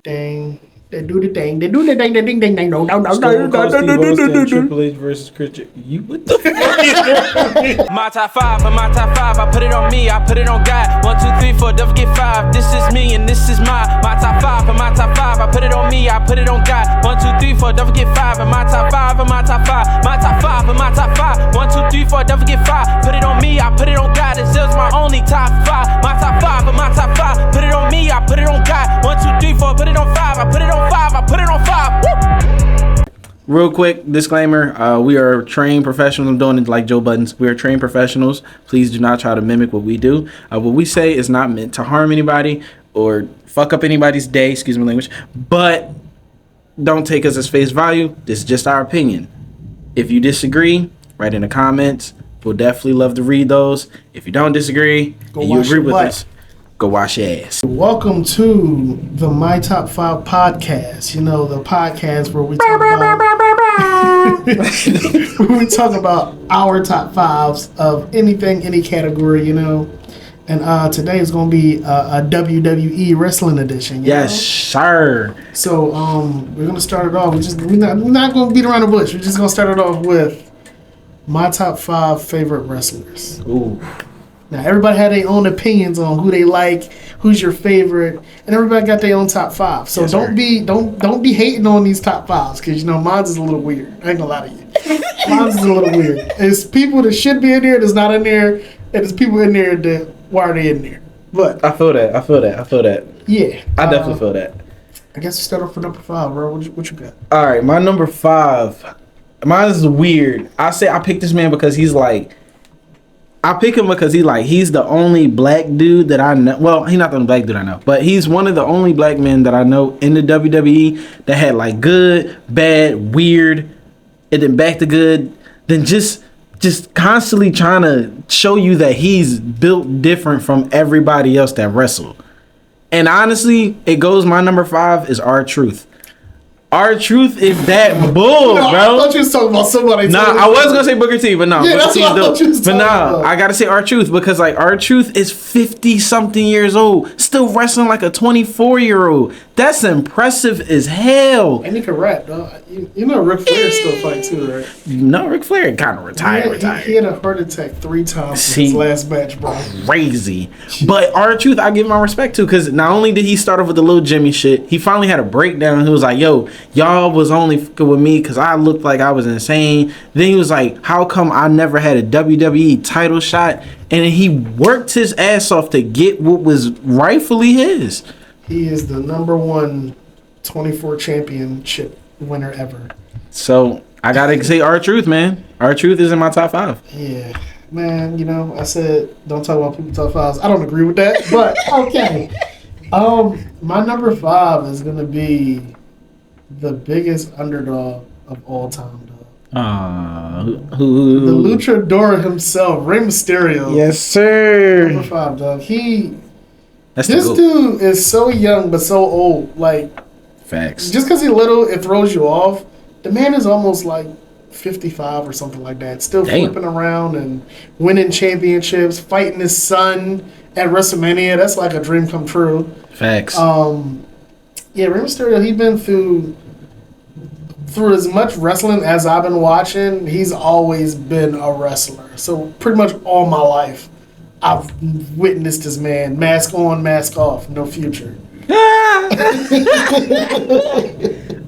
Dang. They do the thing. They do the thing. The ding, ding, ding. No. Stone Cold Steve Austin, Triple H versus Chris. You what the fuck? My top five, I put it on me, I put it on God. 1, 2, 3, 4, don't forget 5. This is me and this is my top five, I put it on me, I put it on God. 1, 2, 3, 4, don't forget 5. And my top five, my top five, 1, 2, 3, 4, don't forget 5. Put it on me, I put it on God. This is my only top five. My top five, put it on me, I put it on God. 1, 2, 3, 4, put it on 5. I put it on 5. I put it on 5. Woo! Real quick disclaimer: we are trained professionals. I'm doing it like Joe Buttons. We are trained professionals. Please do not try to mimic what we do. What we say is not meant to harm anybody or fuck up anybody's day. Excuse my language. But don't take us as face value. This is just our opinion. If you disagree, write in the comments. We'll definitely love to read those. If you don't disagree and you agree with us, go wash your ass. Welcome to the My Top 5 podcast. You know, the podcast where we talk about our top fives of anything, any category, you know. And today is going to be a WWE Wrestling Edition. Yes, sir. So we're going to start it off. We're not going to beat around the bush. We're just going to start it off with my top 5 favorite wrestlers. Ooh. Now, everybody had their own opinions on who they like, who's your favorite, and everybody got their own top 5. So yes, don't be hating on these top 5s, because, you know, mine's is a little weird. I ain't gonna lie to you. Mine's is a little weird. It's people that should be in there that's not in there, and there's people in there that, why are they in there? But I feel that. Yeah. I definitely feel that. I guess we start off with number 5, bro. What you got? All right, my number 5. Mine is weird. I picked this man because he's like, I pick him because he's the only black dude that I know. Well, he's not the only black dude I know, but he's one of the only black men that I know in the WWE that had like good, bad, weird, and then back to good. Then just constantly trying to show you that he's built different from everybody else that wrestled. And honestly, my number 5 is R-Truth. R-Truth is that bull, bro. I thought you was talking about somebody. Nah, I was gonna say Booker T, but no. Yeah, that's what I thought you was talking about. I gotta say R-Truth because like R-Truth is 50-something years old, still wrestling like a 24-year-old. That's impressive as hell. And he can rap, dog. You know Ric Flair still fight too, right? No, Ric Flair kind of retired. He had a heart attack 3 times in his last match, bro. Crazy. But R-Truth, I give my respect to because not only did he start off with the little Jimmy shit, he finally had a breakdown. He was like, yo, y'all was only fucking with me because I looked like I was insane. Then he was like, how come I never had a WWE title shot? And he worked his ass off to get what was rightfully his. He is the number 1 24 championship winner ever. So I gotta say R-Truth, man. R-Truth is in my top 5. Yeah. Man, you know, I said don't talk about people's top 5s. I don't agree with that, but okay. My number 5 is gonna be the biggest underdog of all time, dog. The luchador himself, Rey Mysterio. Yes, sir. Number 5, dog. This dude is so young but so old. Like, facts. Just because he's little, it throws you off. The man is almost like 55 or something like that. Still flipping around and winning championships, fighting his son at WrestleMania. That's like a dream come true. Facts. Yeah, Rey Mysterio, he's been through as much wrestling as I've been watching. He's always been a wrestler. So pretty much all my life, I've witnessed this man, mask on, mask off, no future.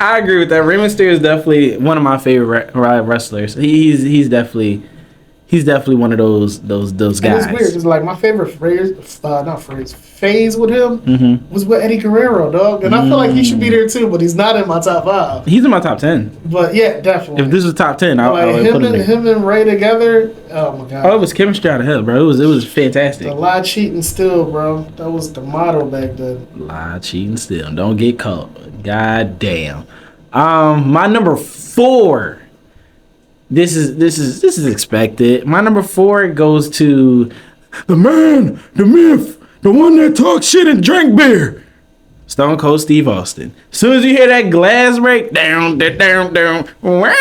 I agree with that. Rey Mysterio is definitely one of my favorite wrestlers. He's definitely one of those guys. And it's weird because like my favorite phase with him was with Eddie Guerrero, dog, and I feel like he should be there too, but he's not in my top 5. He's in my top 10. But yeah, definitely. If this was top 10, I would put him there. Him and Ray together. Oh my god. Oh, it was chemistry out of hell, bro. It was fantastic. The lie, cheating, still, bro. That was the motto back then. Lie, cheating, still. Don't get caught. God damn. My number 4. This is expected. My number 4 goes to the man, the myth, the one that talks shit and drank beer. Stone Cold Steve Austin. As soon as you hear that glass break, down, wow,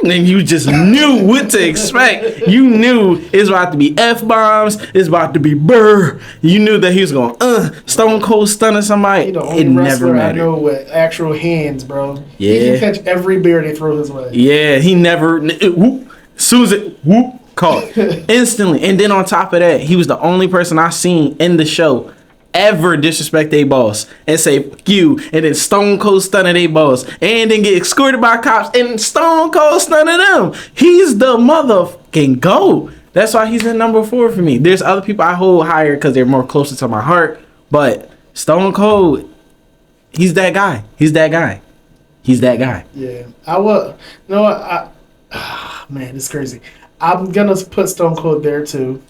and you just knew what to expect. You knew it's about to be F-bombs, it's about to be brr. You knew that he was going, Stone Cold stunning somebody. He the only It never wrestler I mattered. know with actual hands, bro. Yeah. He can catch every bear they throw his way. Yeah, he never, whoop, as soon as it, whoop, caught. Instantly. And then on top of that, he was the only person I seen in the show ever disrespect a boss and say fuck you, and then Stone Cold stunning a boss, and then get escorted by cops and Stone Cold stunning them. He's the motherfucking GOAT. That's why he's in number 4 for me. There's other people I hold higher because they're more closer to my heart, but Stone Cold, he's that guy. He's that guy. He's that guy. Yeah, I would. You know what? Man, it's crazy. I'm gonna put Stone Cold there too.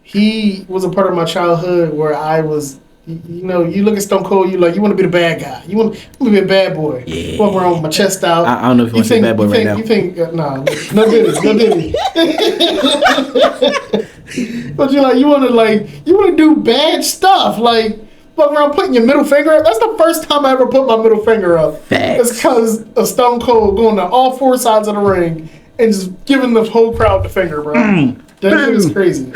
He was a part of my childhood where I was, you know, you look at Stone Cold, you want to be the bad guy. You want to be a bad boy. Yeah. Walk around with my chest out. I don't know if you want to say bad boy right now. You think, no diddy. But you want to do bad stuff. Like, walk around putting your middle finger up. That's the first time I ever put my middle finger up. Facts. It's because of Stone Cold going to all 4 sides of the ring and just giving the whole crowd the finger, bro. That shit is crazy.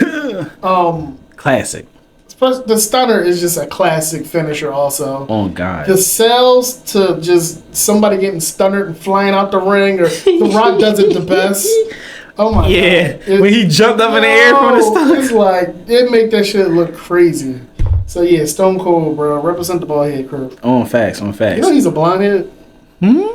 Classic. The stunner is just a classic finisher also. Oh, God. The cells to just somebody getting stunnered and flying out the ring, or The Rock does it the best. Oh my God. When he jumped up in the air from the stunner. It's like, it make that shit look crazy. So yeah, Stone Cold, bro. Represent the bald head crew. On facts. You know he's a blonde head?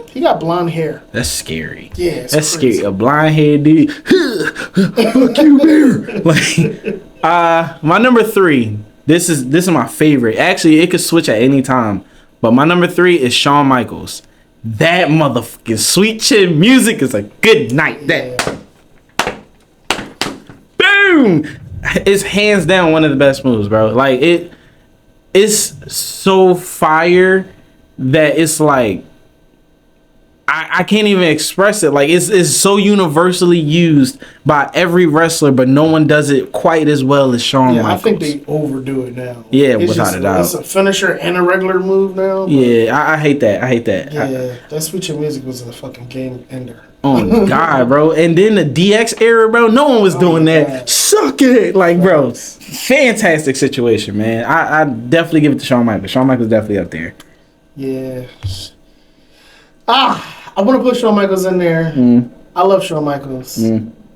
He got blonde hair. That's scary. Yeah, that's crazy. scary. A blind head dude. Fuck you, bear. Like, my number 3. This is my favorite. Actually, it could switch at any time, but my number 3 is Shawn Michaels. That motherfucking sweet chin music is a good night. That boom. It's hands down one of the best moves, bro. Like it's so fire that it's like I can't even express it. Like it's so universally used by every wrestler, but no one does it quite as well as Shawn Michaels. I think they overdo it now. Yeah, without a doubt. It's a finisher and a regular move now. Yeah, I hate that. Yeah, that switch of music was a fucking game ender. Oh God, bro. And then the DX era, bro, no one was doing that. God. Suck it. Like, bro, fantastic situation, man. I definitely give it to Shawn Michaels. Shawn Michaels definitely up there. Yeah. I want to put Shawn Michaels in there. I love Shawn Michaels.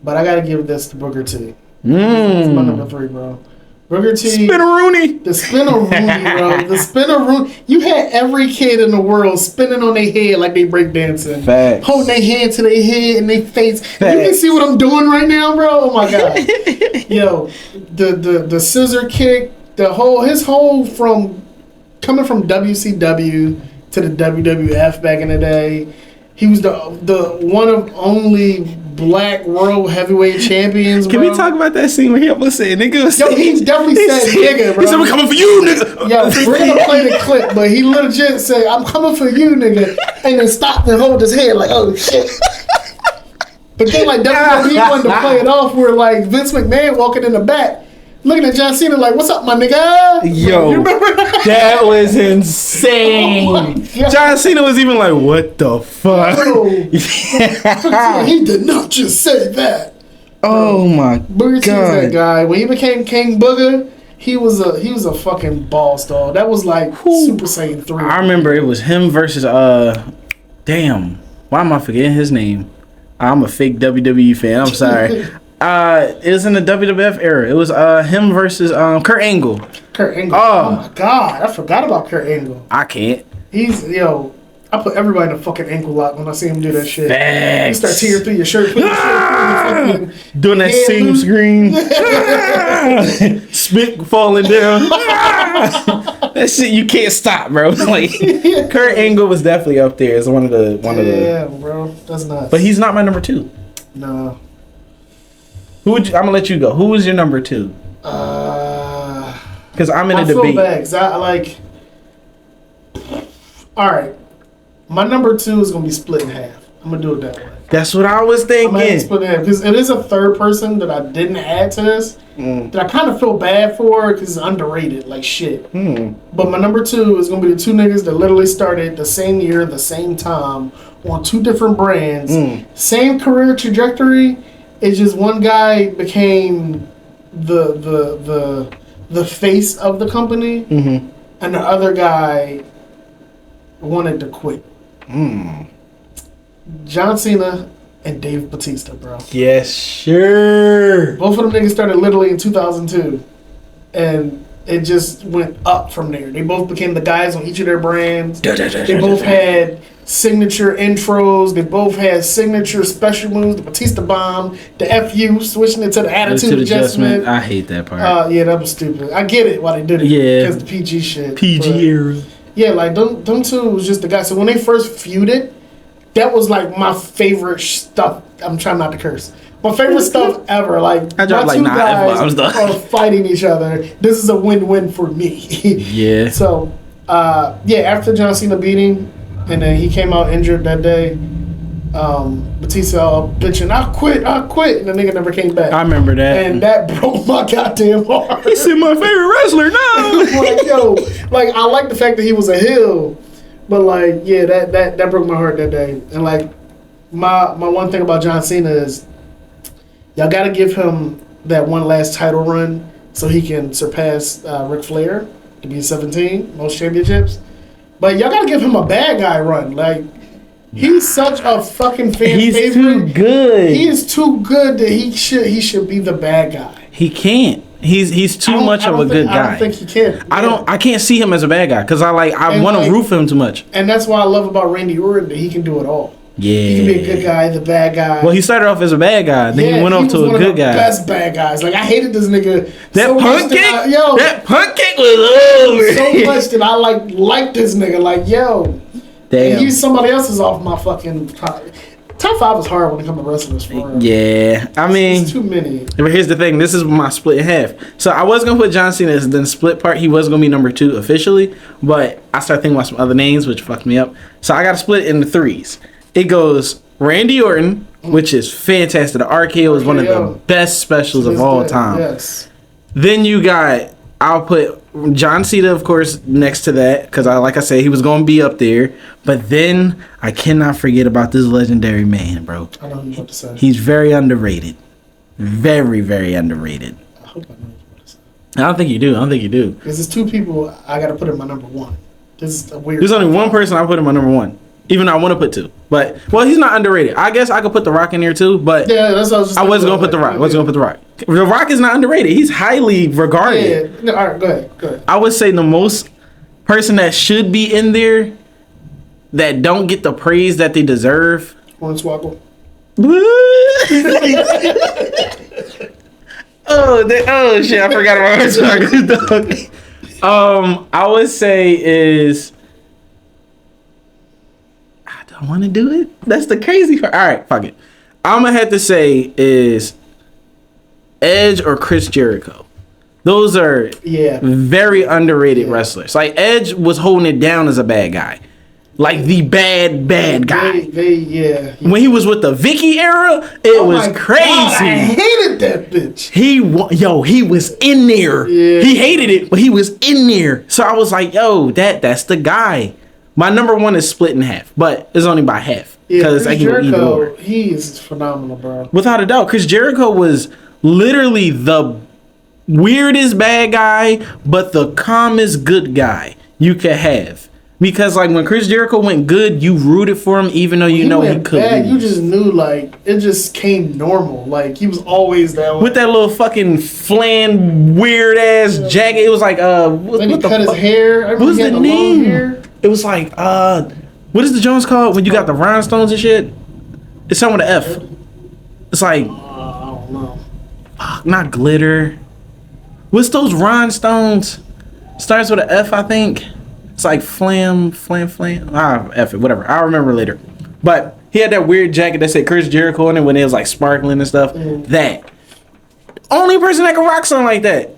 But I got to give this to Booker T. It's my number 3, bro. Booker T. Spin-a-rooney. The spin-a-rooney, bro. The spin-a-rooney. You had every kid in the world spinning on their head like they break dancing. Facts. Holding their hand to their head and their face. Facts. You can see what I'm doing right now, bro? Oh, my God. Yo, the scissor kick, his whole coming from WCW to the WWF back in the day. He was the one of only black world heavyweight champions, bro. Can we talk about that scene where he almost said nigga? He definitely said nigga, bro. He said, we're coming for you, nigga. Yo, we're going to play the clip, but he legit said, I'm coming for you, nigga. And then stopped and hold his head like, oh, shit. But then, like, WWE wanted to play it off where, like, Vince McMahon walking in the back, looking at John Cena like, what's up, my nigga? Yo, you remember that was insane. Oh John Cena was even like, what the fuck? He did not just say that. Oh my Booker T was that guy. When he became King Booger, he was a fucking boss, dog. That was like Super Saiyan 3. I remember it was him versus damn, why am I forgetting his name? I'm a fake WWE fan. I'm sorry. It was in the WWF era. It was him versus Kurt Angle. Kurt Angle. Oh my God, I forgot about Kurt Angle. I can't. I put everybody in a fucking ankle lock when I see him do that shit. Facts. You start tearing through your shirt, doing that same screen. Spit falling down. That shit you can't stop, bro. Like Kurt Angle was definitely up there as one of the. Yeah, bro, that's nuts. But he's not my number 2. No. I'm gonna let you go. Who was your number 2? Because I'm in a debate. I feel bad 'cause I like. All right, my number 2 is gonna be split in half. I'm gonna do it that way. That's what I was thinking. Because it is a third person that I didn't add to this that I kind of feel bad for because it's underrated like shit. But my number 2 is gonna be the 2 niggas that literally started the same year, the same time on 2 different brands, same career trajectory. It's just one guy became the face of the company, and the other guy wanted to quit. John Cena and Dave Bautista, bro. Yes, sure. Both of them niggas started literally in 2002, and it just went up from there. They both became the guys on each of their brands. They both had signature intros. They both had signature special moves. The Batista Bomb, the FU, switching it to the Attitude Adjustment. I hate that part. Yeah, that was stupid. I get it why they did it. Yeah. Because the PG shit. PG era. Yeah, like, them two was just the guys. So when they first feuded, that was like my favorite stuff. I'm trying not to curse. My favorite stuff ever. Like, I dropped my like 2 9 guys F-bombs, are fighting each other. This is a win-win for me. Yeah. So, after John Cena beating, and then he came out injured that day, Batista bitching, I'll quit, and the nigga never came back. I remember that. And that broke my goddamn heart. He said my favorite wrestler now. Like, yo, like, I like the fact that he was a heel, but like, yeah, that broke my heart that day. And like, my one thing about John Cena is, y'all gotta give him that one last title run so he can surpass Ric Flair to be 17 most championships. But y'all gotta give him a bad guy run. Like, he's such a fucking fan favorite. He's too good. He is too good that he should be the bad guy. He can't. He's too much of a good guy. I don't think he can. I can't see him as a bad guy because I want to root for him too much. And that's why I love about Randy Orton that he can do it all. Yeah. He can be a good guy, the bad guy. Well, he started off as a bad guy, then he went off to a good guy. Best bad guys. Like, I hated this nigga. That so punt kick? That punt kick was over. So much that I like this nigga. Like, yo. Damn. He's somebody else's off my fucking top 5 is hard when it comes to wrestlers for him. Yeah. I mean, it's too many. But here's the thing. This is my split in half. So I was going to put John Cena as the split part. He was going to be number 2 officially. But I started thinking about some other names, which fucked me up. So I got to split it into 3s. It goes Randy Orton, which is fantastic. The RKO is one of the best specials of all time. Yes. Then you got, I'll put John Cena, of course, next to that. Because, like I said, he was going to be up there. But then I cannot forget about this legendary man, bro. I know what you're about to say. He's very underrated. Very, very underrated. I hope I know what you're about to say. I don't think you do. Because there's 2 people I got to put in my number 1. This is a weird. There's only one person I put in my number 1. Even though I want to put 2. But, well, he's not underrated. I guess I could put The Rock in there too, but yeah, that's what I was going to put The Rock. The Rock is not underrated. He's highly regarded. Yeah. No, all right, go ahead. I would say the most person that should be in there that don't get the praise that they deserve. Hornswoggle. Oh shit! I forgot about Hornswoggle. I would say is. I want to do it. That's the crazy part. All right, fuck it. I'm gonna have to say is Edge or Chris Jericho. Those are very underrated wrestlers. Like, Edge was holding it down as a bad guy, like the bad guy. When he was with the Vicky era, it was crazy. God, I hated that bitch. He was in there. Yeah. He hated it, but he was in there. So I was like, yo, that's the guy. My number 1 is split in half, but it's only by half. Because Jericho, he is phenomenal, bro. Without a doubt. Chris Jericho was literally the weirdest bad guy, but the calmest good guy you could have. Because, like, when Chris Jericho went good, you rooted for him, even though you know he couldn't. You just knew, like, it just came normal. Like, he was always that way. With that little fucking flan weird ass jacket, it was like, then he cut his hair. What was the name? It was like, what is the Jones called when you got the rhinestones and shit? It's something with an F. It's like, I don't know. Fuck, not glitter. What's those rhinestones? Starts with an F, I think. It's like flam. F it, whatever. I'll remember later. But he had that weird jacket that said Chris Jericho on it when it was like sparkling and stuff. That. Only person that can rock something like that,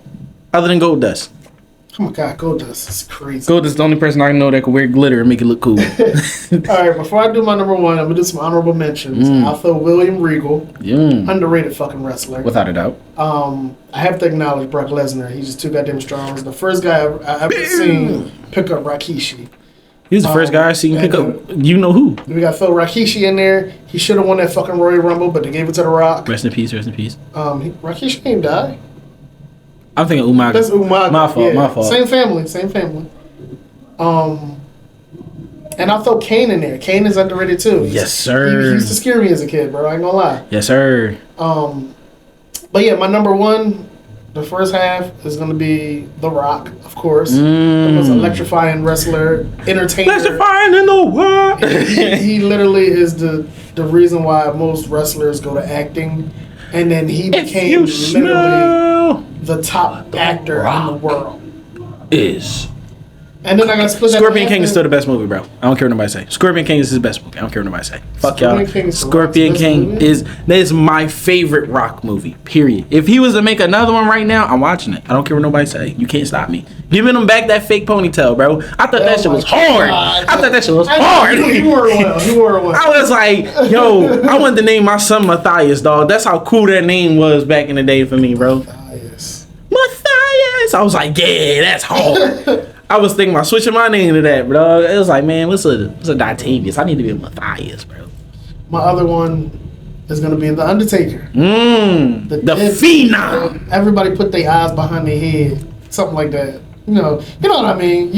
other than Gold Dust. Oh my God, Goldust is crazy. Goldust is the only person I know that can wear glitter and make it look cool. All right, before I do my number one, I'm gonna do some honorable mentions. Alpha William Regal, underrated fucking wrestler. Without a doubt. I have to acknowledge Brock Lesnar. He's just too goddamn strong. He's the first guy I ever seen pick up Rikishi. He's the first guy I seen pick up. You know who? We got Phil Rikishi in there. He should have won that fucking Royal Rumble, but they gave it to The Rock. Rest in peace. Rest in peace. Rikishi ain't die. I'm thinking Umaga. That's Umaga. My fault. Yeah. My fault. Same family. And I'll throw Kane in there. Kane is underrated too. Yes, sir. He used to scare me as a kid, bro. I ain't gonna lie. Yes, sir. But yeah, my number one, the first half is gonna be The Rock, of course. The most electrifying wrestler, entertainer. Electrifying in the world. he literally is the reason why most wrestlers go to acting, and then he became literally the top actor in the world. And then I gotta split that. Scorpion King is still the best movie, bro. I don't care what nobody say. Scorpion King is his best movie. I don't care what nobody say. Fuck y'all. Scorpion King is my favorite Rock movie. Period. If he was to make another one right now, I'm watching it. I don't care what nobody say. You can't stop me. Giving him back that fake ponytail, bro. I thought that shit was hard. I thought that shit was hard. He wore it well. He wore it well. I was like, yo, I wanted to name my son Matthias, dog. That's how cool that name was back in the day for me, bro. Matthias. I was like, yeah, that's hard. I was thinking about switching my name to that, bro. It was like, man, what's a Ditavius? I need to be a Matthias, bro. My other one is gonna be The Undertaker. The Phenom. Everybody put their eyes behind their head, something like that. You know what I mean?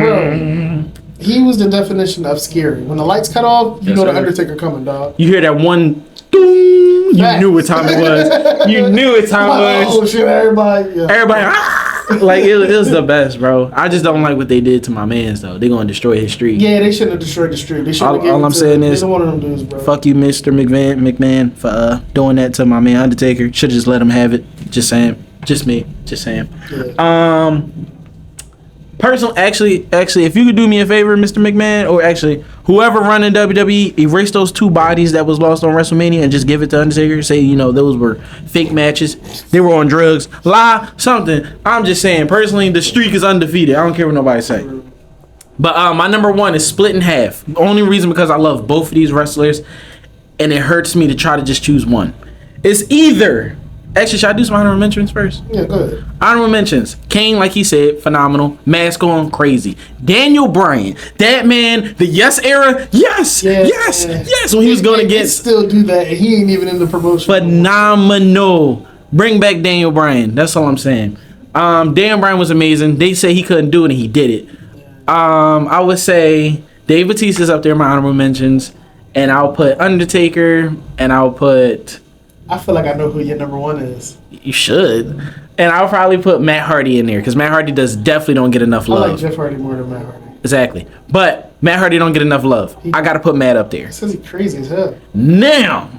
Bro, he was the definition of scary. When the lights cut off, you know The Undertaker coming, dog. You hear that one, doom, you knew what time it was. You knew what time it was. Oh shit! Everybody. Like it was the best, bro. I just don't like what they did to my mans though. They gonna destroy his streak. Yeah, they shouldn't have destroyed the streak. They should have. All I'm saying is, one of them dudes, bro. Fuck you, Mr. McMahon, for doing that to my man Undertaker. Should have just let him have it. Just saying. Just me. Just saying. Yeah. Actually, if you could do me a favor, Mr. McMahon, or actually whoever running WWE, erase those 2 bodies that was lost on WrestleMania and just give it to Undertaker. Say, those were fake matches. They were on drugs. Lie, something. I'm just saying, personally, the streak is undefeated. I don't care what nobody say. But my number one is split in half. The only reason because I love both of these wrestlers, and it hurts me to try to just choose one. It's either... Actually, should I do some honorable mentions first? Yeah, go ahead. Honorable mentions. Kane, like he said, phenomenal. Mask on, crazy. Daniel Bryan, that man, the Yes era, yes. When he was going against... still do that, and he ain't even in the promotion. Phenomenal. Bring back Daniel Bryan. That's all I'm saying. Daniel Bryan was amazing. They said he couldn't do it, and he did it. I would say Dave Bautista's up there in my honorable mentions, and I'll put Undertaker, and I'll put... I feel like I know who your number one is. You should. And I'll probably put Matt Hardy in there because Matt Hardy definitely don't get enough love. I like Jeff Hardy more than Matt Hardy. Exactly. But Matt Hardy don't get enough love. I got to put Matt up there. Says he's crazy as hell. Now,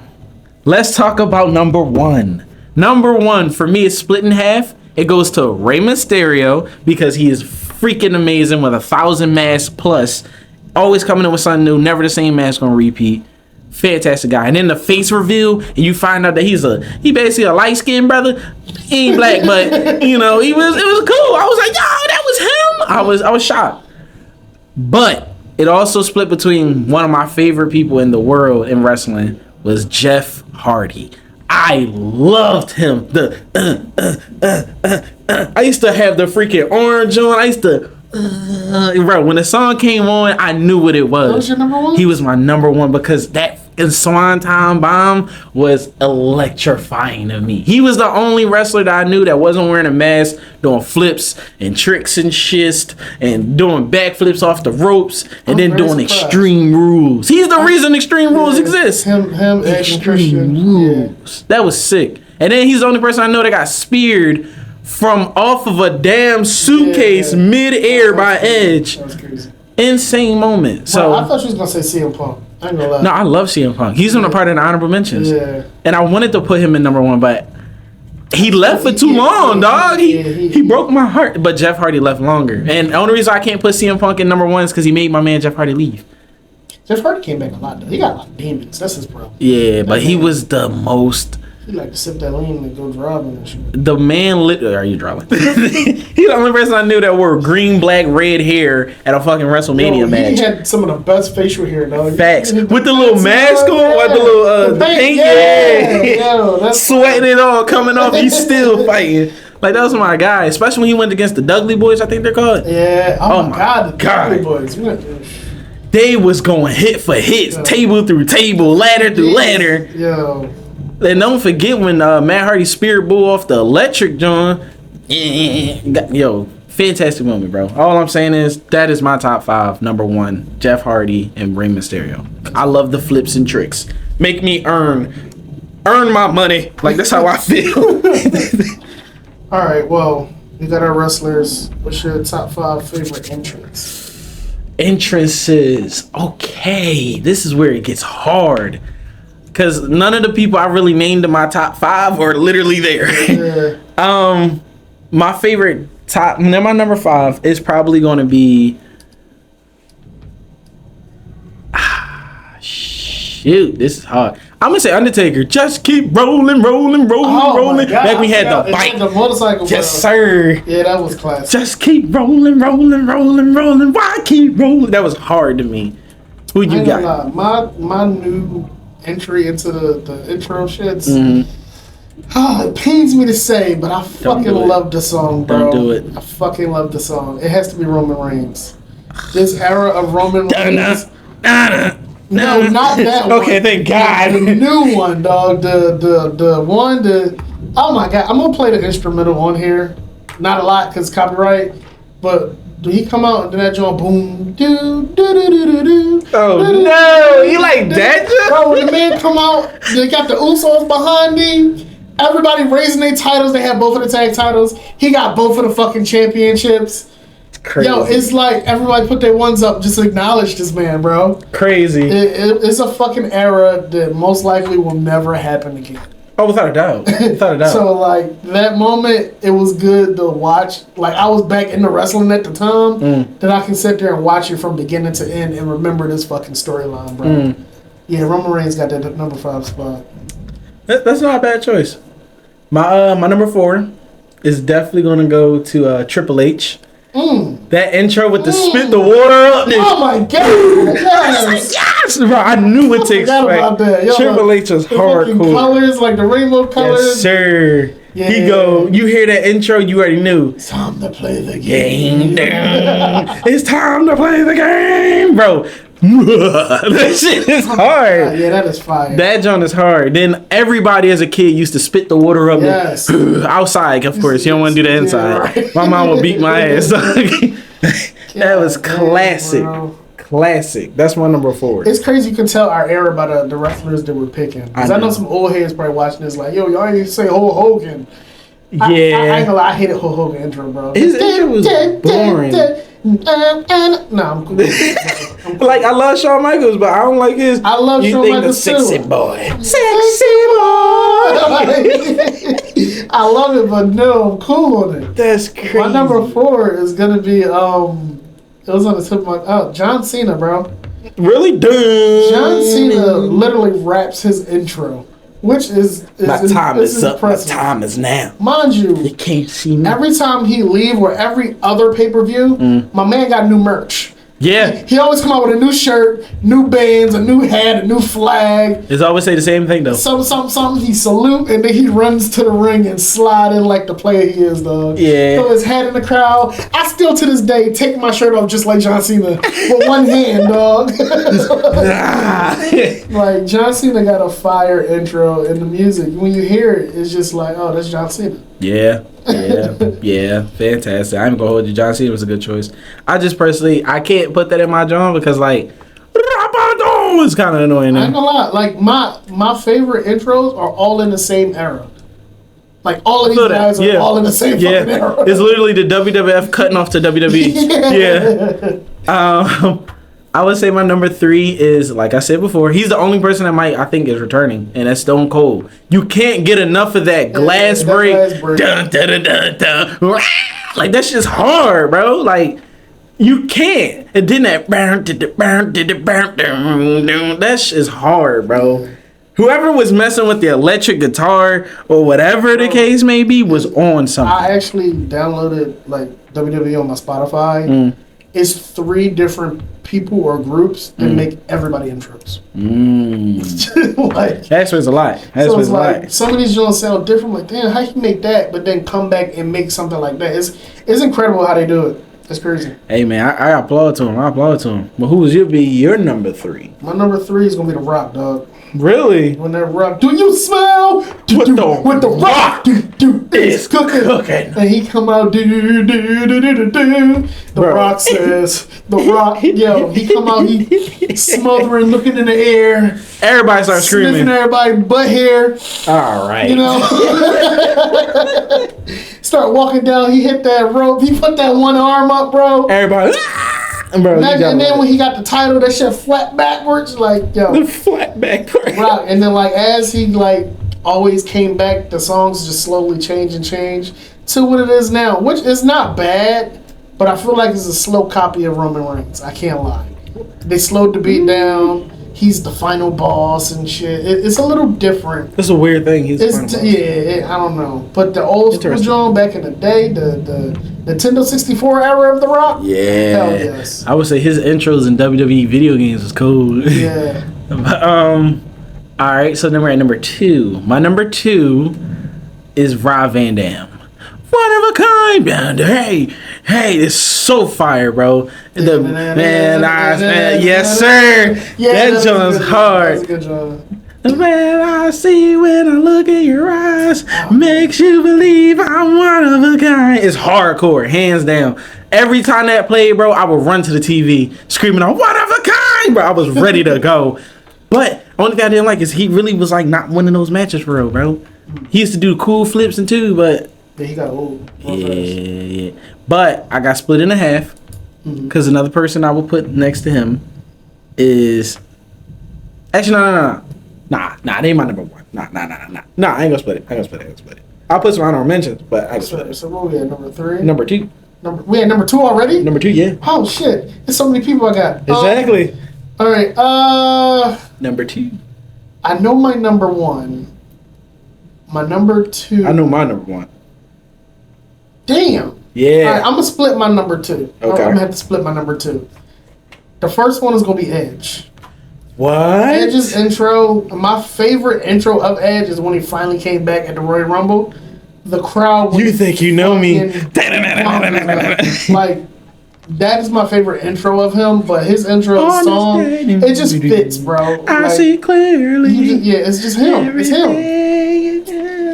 let's talk about number one. Number one for me is split in half. It goes to Rey Mysterio because he is freaking amazing with 1,000 masks plus. Always coming in with something new. Never the same mask on repeat. Fantastic guy. And then the face reveal, and you find out that he basically a light-skinned brother. He ain't black, but it was cool. I was like, yo, that was him. I was shocked. But it also split between one of my favorite people in the world in wrestling was Jeff Hardy. I loved him. I used to have the freaking orange on. I used to bro, when the song came on, I knew what it was. What was your number one? He was my number one because that Swanton Bomb was electrifying to me. He was the only wrestler that I knew that wasn't wearing a mask, doing flips and tricks and shit, and doing backflips off the ropes, and then doing Extreme Rules. He's the reason Extreme Rules exist. Him, Extreme Rules. That was sick. And then he's the only person I know that got speared from off of a damn suitcase mid-air by Edge. That was crazy. Insane moment. So I thought you was gonna say CM Punk. I ain't gonna lie. No, I love CM Punk. He's on a part of the honorable mentions. Yeah. And I wanted to put him in number one, but he left for too long, dog. He broke my heart. But Jeff Hardy left longer. And the only reason I can't put CM Punk in number one is because he made my man Jeff Hardy leave. Jeff Hardy came back a lot though. He got a lot of demons. That's his problem. Yeah, but he was the most He like to sip that lean and go driving and shit. The man are you driving? He's the only person I knew that wore green, black, red hair at a fucking WrestleMania match. He had some of the best facial hair, dog. Facts. With the little mask on, with the little the paint, that's sweating it all coming off. He's still fighting. Like, that was my guy, especially when he went against the Dudley Boys, I think they're called. Yeah. Oh my God, the Dudley Boys. They was going hit for hits, table through table, ladder through ladder. Yo. And don't forget when Matt Hardy spirit bull off the electric John. Yo, fantastic moment, bro. All I'm saying is that is my top 5. Number 1, Jeff Hardy and Rey Mysterio. I love the flips and tricks. Make me earn my money. Like, that's how I feel. All right, well, we got our wrestlers. What's your top 5 favorite entrants? Entrances. Okay, this is where it gets hard. Because none of the people I really named in my top 5 are literally there. Yeah. My favorite my number 5 is probably going to be... Shoot, this is hard. I'm going to say Undertaker. Just keep rolling. God, Back we had the bike. The motorcycle. Yes, sir. Yeah, that was classic. Just keep rolling. Why keep rolling? That was hard to me. Who you got? My new entry into the intro shits. It pains me to say, but I fucking love the song, bro. Don't do it. I fucking love the song. It has to be Roman Reigns. This era of Roman Reigns. No, not that one. Okay, thank God. The new one, dog. The one. Oh my God, I'm gonna play the instrumental on here. Not a lot because copyright, but. Do he come out and then that joint boom do. Oh no, you like that? Bro, when the man come out, they got the Usos behind him. Everybody raising their titles. They have both of the tag titles. He got both of the fucking championships. It's crazy. Yo, it's like everybody put their ones up just to acknowledge this man, bro. Crazy. It's a fucking era that most likely will never happen again. Oh, without a doubt. So, like, that moment, it was good to watch. Like, I was back into wrestling at the time, that I can sit there and watch it from beginning to end and remember this fucking storyline, bro. Yeah, Roman Reigns got that number 5 spot. That's not a bad choice. My number 4 is definitely going to go to Triple H. That intro with the spit the water up. Oh my God! Yes, yes, bro. I knew what to expect. Triple H was hardcore. Colors like the rainbow colors. Yes, sir. Yeah. He go. You hear that intro? You already knew. It's time to play the game. It's time to play the game, bro. That shit is hard. Yeah, that is fire. That joint is hard. Then everybody as a kid used to spit the water up. Yes. Outside, of course. You don't want to do that inside. Yeah, right. My mom would beat my ass. That was classic. Classic. That's my number 4. It's crazy you can tell our era by the wrestlers that we're picking. Because I know some old heads probably watching this like, yo, y'all ain't even say Hulk Hogan. Yeah. I ain't gonna lie, I hated Hulk Hogan intro, bro. His intro was boring. No, I'm cool. Like, I love Shawn Michaels, but I don't like his. I love Shawn Michaels too. Sexy boy. I love it, but no, I'm cool on it. That's crazy. My number 4 is gonna be it was on the tip of my John Cena, bro. Really? Dude. John Cena literally raps his intro. Which is my time is up. Impressive. My time is now. Mind you, can't see me. Every time he leave or every other pay-per-view, my man got new merch. Yeah. He always come out with a new shirt, new bands, a new hat, a new flag. It's always say the same thing though. Something. He salute and then he runs to the ring and slide in like the player he is, dog. Yeah. Throw his hat in the crowd. I still to this day take my shirt off just like John Cena with one hand, dog. Like John Cena got a fire intro in the music. When you hear it, it's just like, oh, that's John Cena. Yeah. Yeah, fantastic. I'm gonna hold you. John Cena was a good choice. I just personally, I can't put that in my genre because like, it's kind of annoying. I ain't gonna lie. Like my favorite intros are all in the same era. Like all of these guys are all in the same fucking era. It's literally the WWF cutting off to WWE. Yeah. I would say my number 3 is, like I said before, he's the only person that I think is returning, and that's Stone Cold. You can't get enough of that glass break. Dun, dun, dun, dun, dun. Like, that shit's hard, bro. Like, you can't. And then that shit's hard, bro. Whoever was messing with the electric guitar or whatever the case may be was on something. I actually downloaded like WWE on my Spotify. It's 3 different people or groups that make everybody intros. Like, That's what's a lot. That's so what's it's a like lot. some of these joints sound different. Like, damn, how you make that, but then come back and make something like that? It's incredible how they do it. It's crazy. Hey man, I applaud to him. I applaud to him. But who was your number 3? My number 3 is gonna be The Rock, dog. Really? When that Rock, do you smell What the Rock is cooking? And he come out, do. The Bro. Rock says, The Rock, yo, he come out, he smothering, looking in the air, Everybody starts sniffing screaming. everybody butt hair, All right. you know. Start walking down, he hit that rope, he put that one arm up, bro. Everybody. Bro, And then when he got the title, that shit flat backwards, like, yo. the flat back part. Rock. And then like as he like always came back, the songs just slowly change to what it is now, which is not bad, but I feel like it's a slow copy of Roman Reigns. I can't lie. They slowed the beat down. He's the final boss and shit. It's a little different. That's a weird thing. He's I don't know. But the old school John back in the day, the Nintendo 64 era of The Rock. Yeah. Hell yes. I would say his intros in WWE video games was cool. Yeah. All right, so then we're at number 2. My number 2 is Rob Van Dam. One of a kind, man. Hey, it's so fire, bro. Yes, sir. Yeah, that joint's hard. That's a good job. The man I see when I look in your eyes makes you believe I'm one of a kind. It's hardcore, hands down. Every time that played, bro, I would run to the TV screaming on one of a kind, bro. I was ready to go. But only thing I didn't like is he really was like not winning those matches for real, bro. He used to do cool flips and too, but Yeah, he got old. yeah. But I got split in half because another person I will put next to him is actually no. Nah, they ain't my number 1. Nah, I ain't gonna split it. I'll put some honorable mentions, but I ain't gonna split it. So what we at, number 3? Number 2. We at number 2 already? Number 2, yeah. Oh shit! There's so many people I got. Exactly. All right. Number 2. I know my number 1. My number 2. I know my number 1. Damn. Yeah. All right, I'm gonna split my number 2. Okay. I'm gonna have to split my number 2. The first one is gonna be Edge. What? Edge's intro. My favorite intro of Edge is when he finally came back at the Royal Rumble. The crowd. You think you know me? Like. That is my favorite intro of him, but his intro song, it just fits, bro. I see clearly. It's just him. It's him.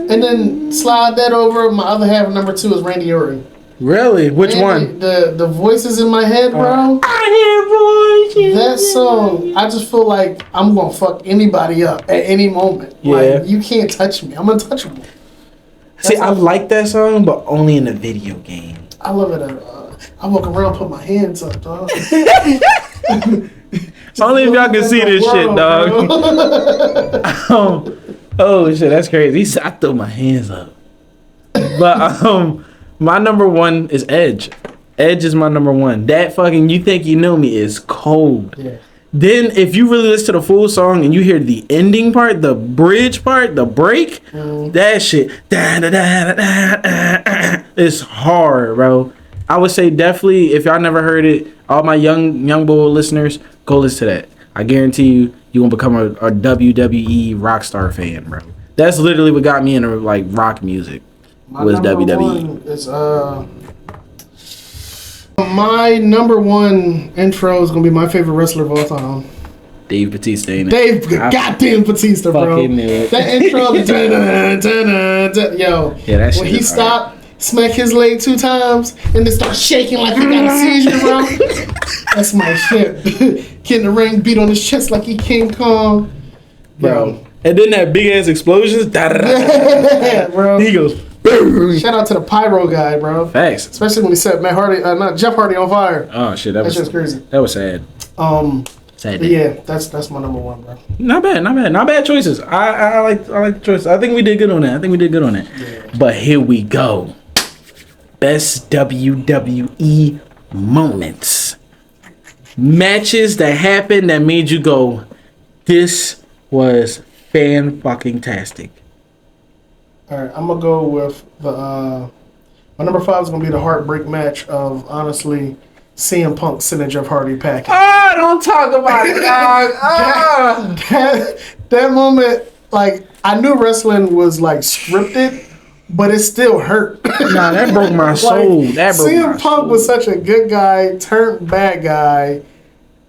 And then slide that over. My other half of number 2 is Randy Orton. Really? Which one? The voices in my head, bro. I hear voices. That song, I just feel like I'm gonna fuck anybody up at any moment. Yeah. Like, you can't touch me. I'm untouchable. See, I like that song, but only in the video game. I love it. I walk around, put my hands up, dog. Only if y'all can see this shit, dog. Oh shit, that's crazy. He said I threw my hands up. But my number 1 is Edge. Edge is my number 1. That fucking You Think You Know Me is cold. Yeah. Then if you really listen to the full song and you hear the ending part, the bridge part, the break, that shit, it's hard, bro. I would say definitely, if y'all never heard it, all my young boy listeners, go listen to that. I guarantee you gonna become a WWE rock star fan, bro. That's literally what got me into like rock music. Was WWE. My number 1 intro is gonna be my favorite wrestler of all time. Dave Bautista, ain't it? Dave goddamn Bautista, bro. Fucking knew it. That intro, yo. Yeah, that shit when he is stopped, smack his leg 2 times, and then start shaking like he got a seizure, bro. That's my shit. Get in the ring, beat on his chest like he King Kong, bro. And then that big ass explosions. Yeah, bro. He goes. Shout out to the pyro guy, bro. Facts. Especially when he set Jeff Hardy on fire. Oh shit, That shit's crazy. That was sad. Sad. Yeah, that's my number 1, bro. Not bad choices. I like the choices. I think we did good on that. Yeah. But here we go. Best WWE moments. Matches that happened that made you go, this was fan-fucking-tastic. All right, I'm gonna go with the. My number 5 is gonna be the heartbreak match of honestly CM Punk sending Jeff Hardy packing. Oh, don't talk about it, dog. That moment, like I knew wrestling was like scripted, but it still hurt. Nah, that broke my soul. That broke CM my Punk soul. was such a good guy, turned bad guy,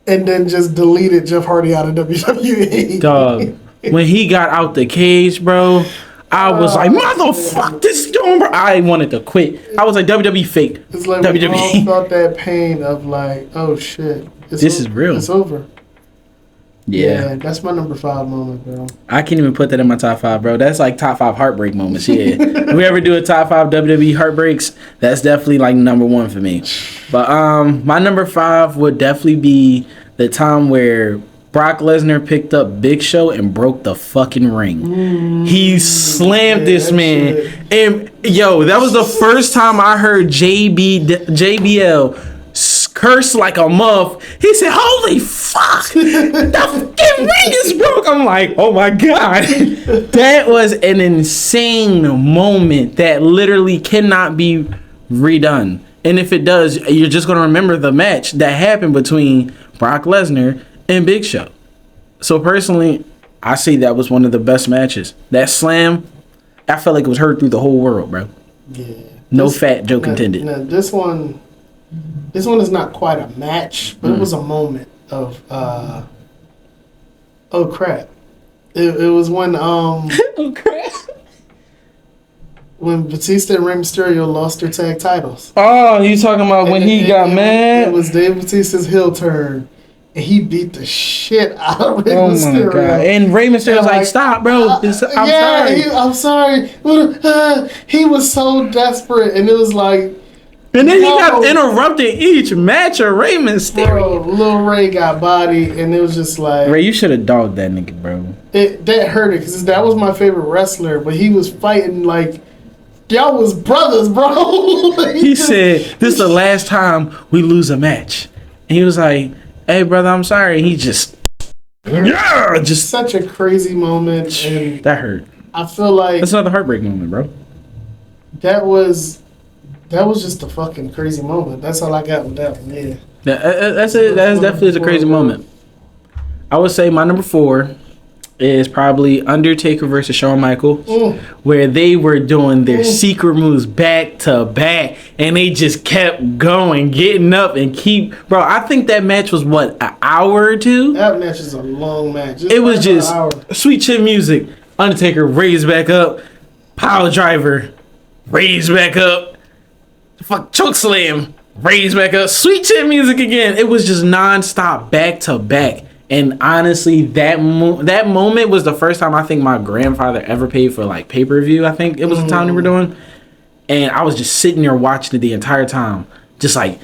and then just deleted Jeff Hardy out of WWE. Dog, when he got out the cage, bro, I was like, motherfucker, this doing, bro. I wanted to quit. I was like, WWE fake. It's like we all WWE. felt that pain of like, oh shit, This is real. It's over. Yeah. That's my number 5 moment, bro. I can't even put that in my top 5, bro. That's like top 5 heartbreak moments. Yeah. If we ever do a top 5 WWE heartbreaks, that's definitely like number 1 for me. But my number 5 would definitely be the time where Brock Lesnar picked up Big Show and broke the fucking ring. He slammed this man. Shit. And yo, that was the first time I heard JBL curse like a muff. He said, holy fuck, the fucking ring is broke. I'm like, oh my God. That was an insane moment that literally cannot be redone. And if it does, you're just going to remember the match that happened between Brock Lesnar and Big Show. So personally, I say that was one of the best matches. That slam, I felt like it was heard through the whole world, bro. Yeah. No fat joke intended. Now this one is not quite a match, but it was a moment of oh crap. It was when Oh crap. when Batista and Rey Mysterio lost their tag titles. Oh, you talking about when he got mad? It was Dave Batista's heel turn, and he beat the shit out of Rey Oh Mysterio. my God. And Rey Mysterio was like, stop, bro. I'm sorry. I'm sorry. He was so desperate, and it was like, And then he got interrupted each match of Rey Mysterio. bro, Lil Ray got bodied, and it was just like, Ray, you should have dogged that nigga, bro. that hurt it, because that was my favorite wrestler, but he was fighting like, y'all was brothers, bro. He said, this is the last time we lose a match. And he was like, hey, brother, I'm sorry. And he just Such a crazy moment, and that hurt. I feel like That's another heartbreak moment, bro. that was just a fucking crazy moment. That's all I got with that one. Yeah. That's it. That's definitely a crazy moment. I would say my number 4 is probably Undertaker versus Shawn Michaels, where they were doing their secret moves back to back, and they just kept going, getting up and bro, I think that match was what, an hour or two? That match is a long match. It was just an hour. sweet chin music. Undertaker raised back up, pile driver, raised back up, fuck choke slam, raised back up, sweet chin music again. It was just non-stop, back to back. And honestly, that moment was the first time I think my grandfather ever paid for like pay-per-view. I think it was the time they were doing. And I was just sitting there watching it the entire time. Just like,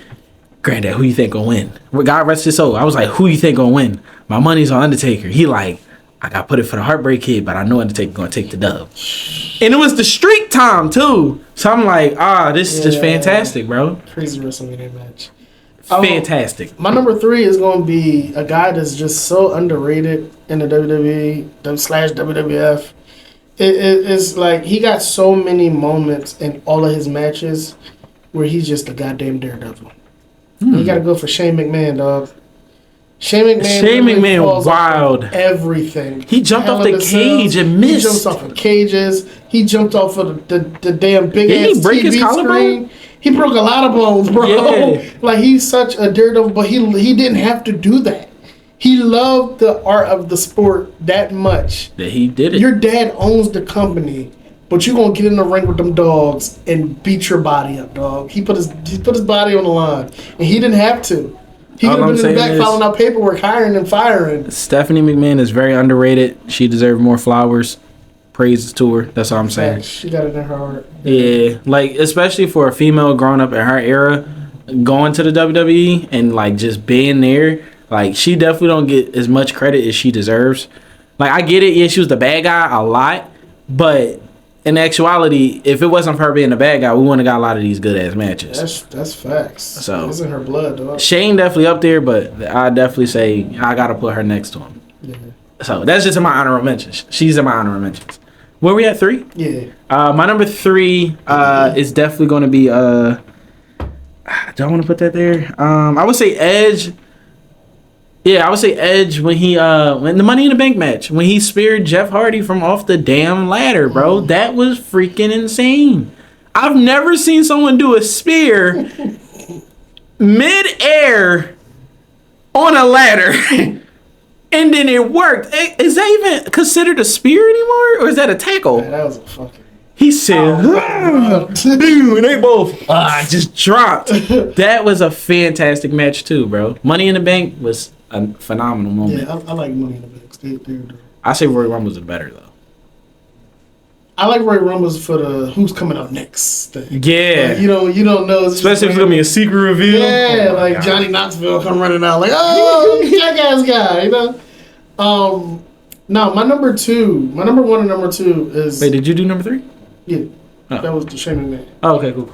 Granddad, who you think gonna win? God rest his soul. I was like, who you think gonna win? My money's on Undertaker. He like, I got put it for the Heartbreak Kid, but I know Undertaker gonna take the dub. And it was the streak time too. So I'm like, this is just fantastic, bro. Crazy WrestleMania match. Fantastic. My number 3 is going to be a guy that's just so underrated in the WWE / WWF. It's like he got so many moments in all of his matches where he's just a goddamn daredevil. You got to go for Shane McMahon, dog. Shane McMahon falls wild. Off of everything. He jumped off the cage and missed. He jumps off of cages. He jumped off of the damn big ass he break TV his collarbone? screen. He broke a lot of bones, bro. Yeah. Like, he's such a daredevil, but he didn't have to do that. He loved the art of the sport that much. That he did it. Your dad owns the company, but you gonna get in the ring with them dogs and beat your body up, dog. He put his body on the line, and he didn't have to. He could have been in the back filing out paperwork, hiring and firing. Stephanie McMahon is very underrated. She deserved more flowers. Praises to her. That's all I'm saying. She got it in her heart. Yeah, like especially for a female growing up in her era, going to the WWE and like just being there, like she definitely don't get as much credit as she deserves. Like I get it, yeah, she was the bad guy a lot, but in actuality, if it wasn't for her being the bad guy, we wouldn't have got a lot of these good ass matches. That's facts. So it's in her blood, dog. Shane definitely up there, but I definitely say I gotta put her next to him. Yeah. So that's just in my honorable mentions. She's in my honorable mentions. Where we at 3? Yeah. My number 3 is definitely going to be. Do I want to put that there? I would say Edge. Yeah, I would say Edge when he when the Money in the Bank match when he speared Jeff Hardy from off the damn ladder, bro. That was freaking insane. I've never seen someone do a spear mid-air on a ladder. And then it worked. Is that even considered a spear anymore? Or is that a tackle? Man, that was a fucking... He said, boom, and they both just dropped. That was a fantastic match too, bro. Money in the Bank was a phenomenal moment. Yeah, I like Money in the Bank. I say Royal Rumbles are better though. I like Royal Rumbles for the who's coming up next thing. Yeah. Like, you don't know. Especially if it's going to be a secret reveal. Yeah, like God. Johnny Knoxville come running out like, oh, jackass guy, No, my number 1 and number 2 is... Wait, did you do number 3? Yeah. Oh. That was the Shaming Man. Oh, okay, cool.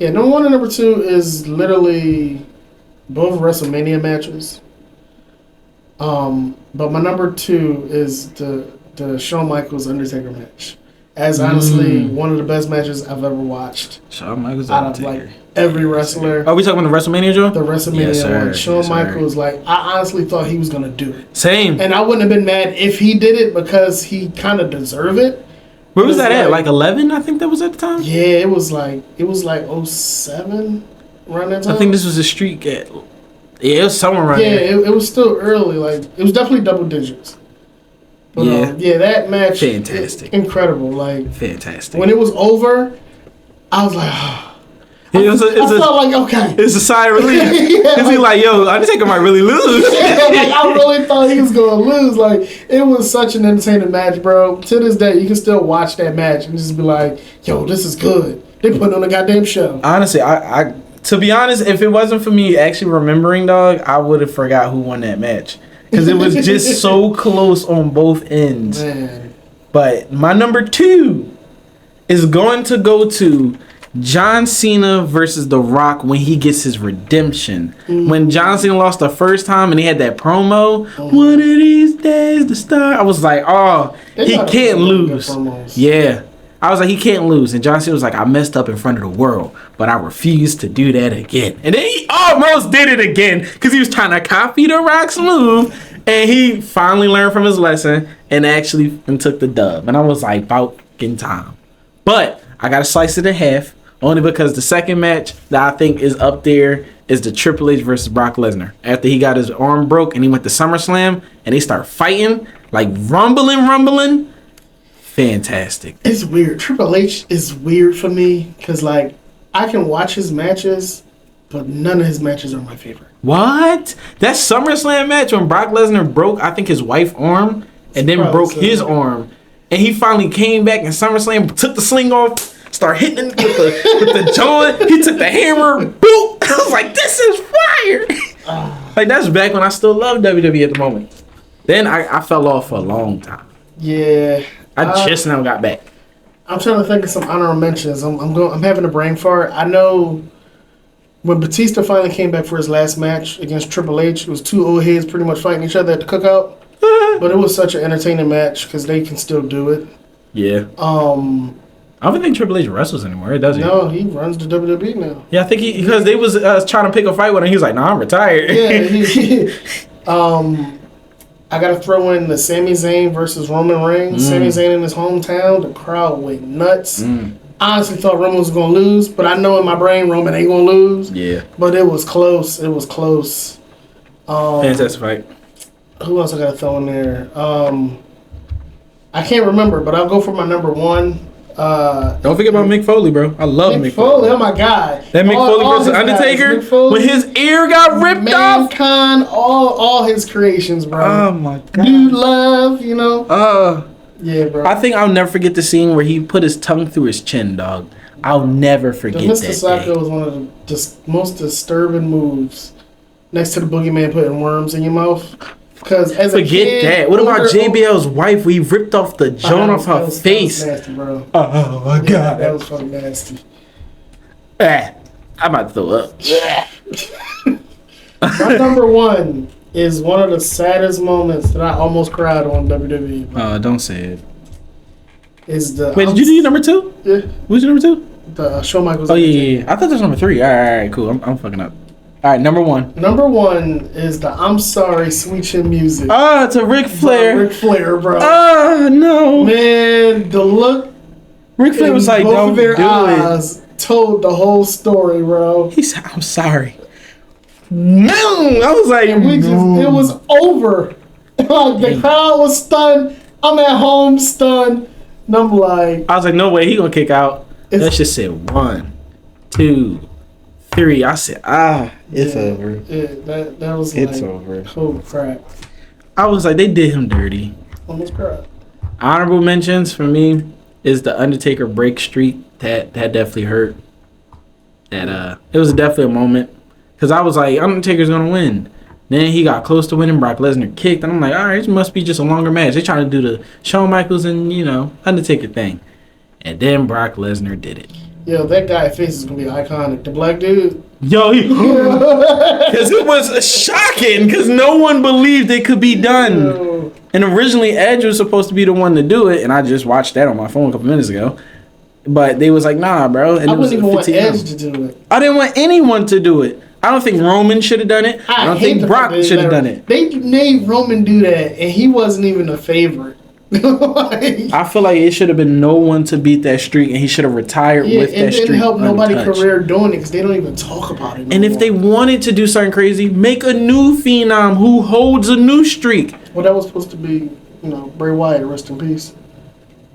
Yeah, number 1 and number 2 is literally both WrestleMania matches. But my number 2 is the Shawn Michaels Undertaker match. As honestly one of the best matches I've ever watched. Shawn Michaels out of like every wrestler. Are we talking about the WrestleMania show? The WrestleMania one. Shawn Michaels, like I honestly thought he was gonna do it. Same. And I wouldn't have been mad if he did it because he kind of deserved it. Where was that at? Like 11, I think that was at the time. Yeah, it was like 07 around that time. I think this was a streak at. Yeah, it was somewhere around there. Yeah, it was still early. Like it was definitely double digits. But, that match, fantastic, incredible. Like fantastic. When it was over, I was like, oh. I felt like okay. It's a sigh of relief. Cause he like, yo, Undertaker might really lose. I really thought he was gonna lose. Like it was such an entertaining match, bro. To this day, you can still watch that match and just be like, yo, this is good. They put on a goddamn show. Honestly, I to be honest, if it wasn't for me actually remembering, dog, I would have forgot who won that match. Because it was just so close on both ends. Man. But my number 2 is going to go to John Cena versus The Rock when he gets his redemption. When John Cena lost the first time and he had that promo, one of these days the star. I was like, oh, he can't lose. Yeah. I was like, he can't lose. And John Cena was like, I messed up in front of the world, but I refuse to do that again. And then he almost did it again because he was trying to copy The Rock's move. And he finally learned from his lesson and actually took the dub. And I was like, about in time. But I got to slice it in half only because the second match that I think is up there is the Triple H versus Brock Lesnar. After he got his arm broke and he went to SummerSlam and they start fighting, like rumbling. Fantastic. It's weird. Triple H is weird for me because, like, I can watch his matches, but none of his matches are my favorite. What? That SummerSlam match when Brock Lesnar broke, I think, his wife's arm and then broke his arm. And he finally came back and SummerSlam took the sling off, started hitting him with the joint. He took the hammer, boop. I was like, this is fire. Like, that's back when I still love WWE at the moment. Then I fell off for a long time. Yeah. I just now got back. I'm trying to think of some honorable mentions. I'm having a brain fart. I know when Batista finally came back for his last match against Triple H, it was two old heads pretty much fighting each other at the cookout. But it was such an entertaining match because they can still do it. Yeah. I don't think Triple H wrestles anymore, does he? No, he runs the WWE now. Yeah, I think because they was trying to pick a fight with him. He was like, "Nah, I'm retired." Yeah. I gotta throw in the Sami Zayn versus Roman Reigns. Sami Zayn in his hometown, the crowd went nuts. I honestly thought Roman was gonna lose, but I know in my brain Roman ain't gonna lose. Yeah. But it was close. It was close. Fantastic fight. Who else I gotta throw in there? I can't remember, but I'll go for my number 1. Don't forget about Mick Foley, bro. I love Mick Foley. Oh my god. That Mick Foley versus Undertaker when his ear got ripped off. Mankind, all his creations, bro. Oh my god. Dude, love, you know. Yeah, bro. I think I'll never forget the scene where he put his tongue through his chin, dog. I'll never forget that. Mr. Sacco was one of the most disturbing moves. Next to the boogeyman putting worms in your mouth. Because as a kid, that. What about JBL's wife? We ripped off the joint off her face. That was nasty, bro. Oh my god, that was fucking nasty. I'm about to throw up. My number 1 is one of the saddest moments that I almost cried on WWE. Don't say it. Is the Wait, did you do your number 2? Yeah. What's your number 2? The Shawn Michaels. Oh yeah. I thought that was number 3. All right, cool. I'm fucking up. All right, number 1. Number 1 is the I'm Sorry Sweet Chin Music. Oh, it's a Ric Flair. Ric Flair, bro. Oh no. Man, the look. Ric Flair was like, both don't of their do eyes told the whole story, bro. He said, I'm sorry. No, I was like, And it was over. Like, the crowd was stunned. I'm at home stunned. And I'm like, I was like, no way, he gonna kick out. That shit said 1, 2, 3. I said, it's over. Yeah, that was It's like, over. holy crap. I was like, they did him dirty. Almost cried. Honorable mentions for me is the Undertaker break streak. That definitely hurt. That it was definitely a moment. Cause I was like, Undertaker's gonna win. Then he got close to winning. Brock Lesnar kicked, and I'm like, all right, this must be just a longer match. They trying to do the Shawn Michaels and Undertaker thing, and then Brock Lesnar did it. Yo, that guy's face is gonna be iconic. The black dude. Yo, because it was shocking. Because no one believed it could be done. Yo. And originally Edge was supposed to be the one to do it, and I just watched that on my phone a couple minutes ago. But they was like, nah, bro. And I it was wouldn't even want 15 Edge to do it. I didn't want anyone to do it. I don't think Roman should have done it. I don't think Brock should have done it. They made Roman do that, and he wasn't even a favorite. Like, I feel like it should have been no one to beat that streak, and he should have retired with that streak. It didn't help nobody's untouched. career doing it because they don't even talk about it. And if they wanted to do something crazy, make a new phenom who holds a new streak. Well, that was supposed to be, Bray Wyatt, rest in peace.